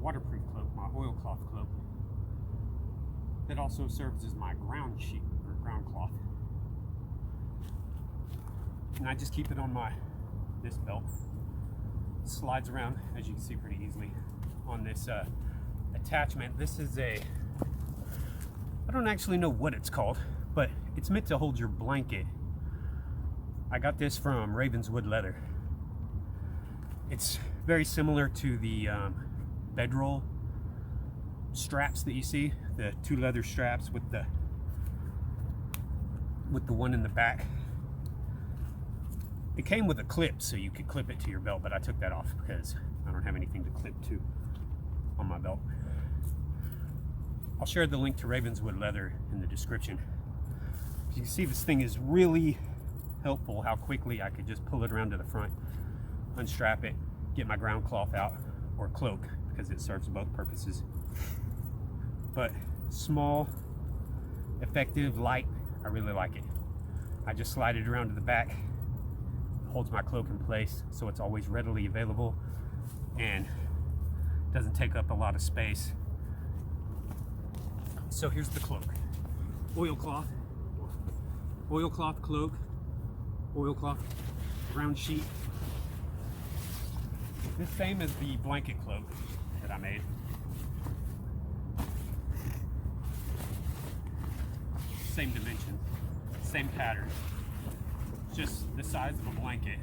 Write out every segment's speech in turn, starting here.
waterproof cloak, my oilcloth cloak, that also serves as my ground sheet or ground cloth. And I just keep it on this belt. It slides around, as you can see, pretty easily on this attachment. This is I don't actually know what it's called, but it's meant to hold your blanket. I got this from Ravenswood leather. It's very similar to the bedroll straps that you see, the two leather straps with the one in the back. It came with a clip, so you could clip it to your belt, but I took that off because I don't have anything to clip to on my belt. I'll share the link to Ravenswood leather in the description. You can see this thing is really helpful, how quickly I could just pull it around to the front, unstrap it, get my ground cloth out, or cloak, because it serves both purposes. But small, effective, light, I really like it. I just slide it around to the back, holds my cloak in place so it's always readily available and doesn't take up a lot of space. So here's the cloak. Oilcloth cloak, oilcloth ground sheet. The same as the blanket cloak that I made. Same dimension, same pattern. Just the size of a blanket,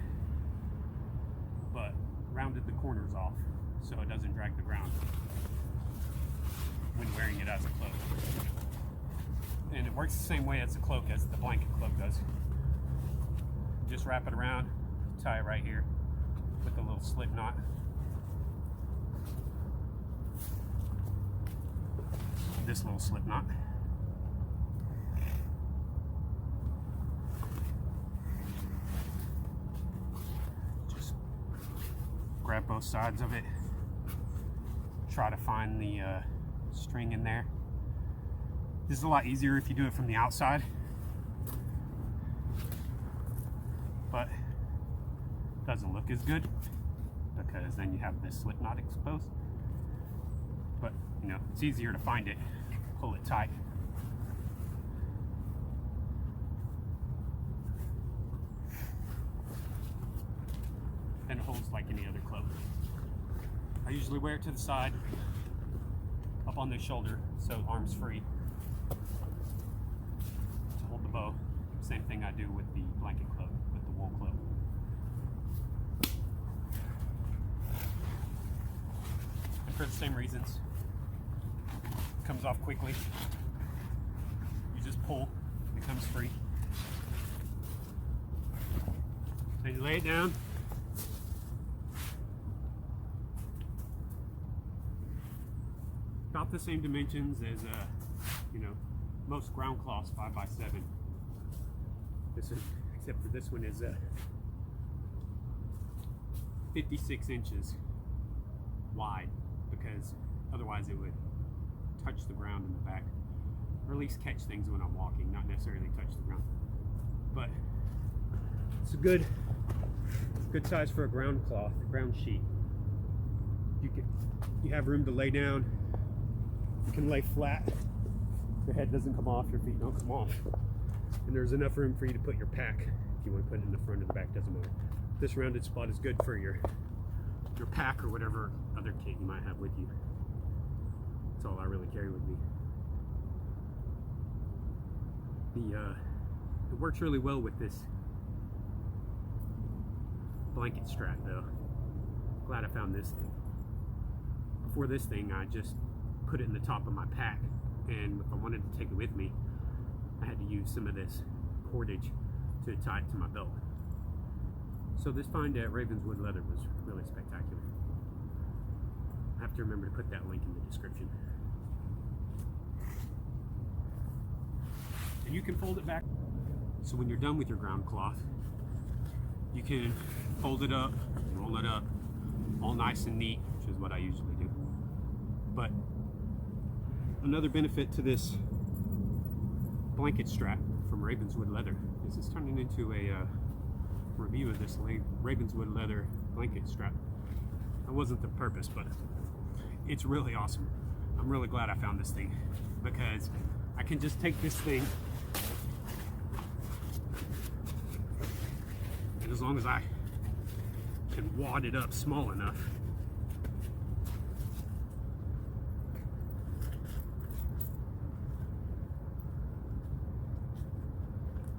but rounded the corners off so it doesn't drag the ground when wearing it as a cloak. And it works the same way as the cloak as the blanket cloak does. Just wrap it around, tie it right here with a little slip knot. This little slip knot. Just grab both sides of it. Try to find the string in there. This is a lot easier if you do it from the outside, but doesn't look as good because then you have this slip knot exposed. But you know, it's easier to find it, pull it tight. And it holds like any other cloak. I usually wear it to the side, up on the shoulder, so arms free, to hold the bow. Same thing I do with the blanket cloak, with the wool cloak. And for the same reasons, it comes off quickly. You just pull, it becomes free. Then you lay it down. About the same dimensions as you know, most ground cloths, 5x7. This is, except for this one is 56 inches wide, because otherwise it would touch the ground in the back, or at least catch things when I'm walking, not necessarily touch the ground. But it's a good size for a ground cloth, ground sheet. You have room to lay down. You can lay flat. Your head doesn't come off, your feet don't come off. And there's enough room for you to put your pack. If you want to put it in the front or the back, doesn't matter. This rounded spot is good for your pack or whatever other kit you might have with you. That's all I really carry with me. It works really well with this blanket strap though. Glad I found this thing. Before this thing, I just put it in the top of my pack, and if I wanted to take it with me, I had to use some of this cordage to tie it to my belt. So this find at Ravenswood leather was really spectacular. I have to remember to put that link in the description. And you can fold it back. So when you're done with your ground cloth, you can fold it up, roll it up, all nice and neat, which is what I usually do. But another benefit to this blanket strap from Ravenswood leather is it's turning into a review of this Ravenswood leather blanket strap. That wasn't the purpose, but it's really awesome. I'm really glad I found this thing, because I can just take this thing, and as long as I can wad it up small enough,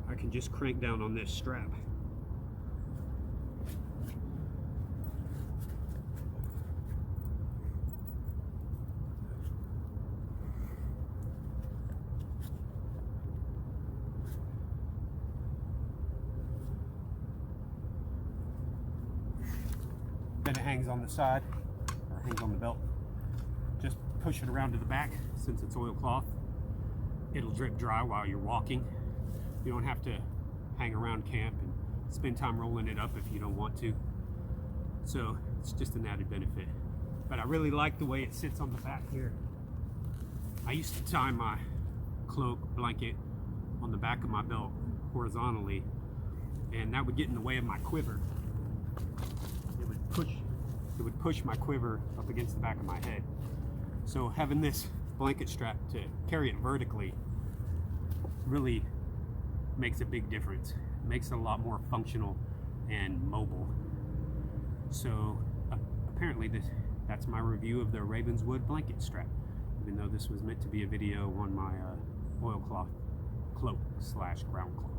I can just crank down on this strap. Then it hangs on the side, or hangs on the belt. Just push it around to the back. Since it's oilcloth, it'll drip dry while you're walking. You don't have to hang around camp and spend time rolling it up if you don't want to. So it's just an added benefit. But I really like the way it sits on the back here. I used to tie my cloak blanket on the back of my belt horizontally, and that would get in the way of my quiver. It would push my quiver up against the back of my head. So having this blanket strap to carry it vertically really makes a big difference. It makes it a lot more functional and mobile. So apparently that's my review of the Ravenswood blanket strap, even though this was meant to be a video on my oilcloth cloak / ground cloth.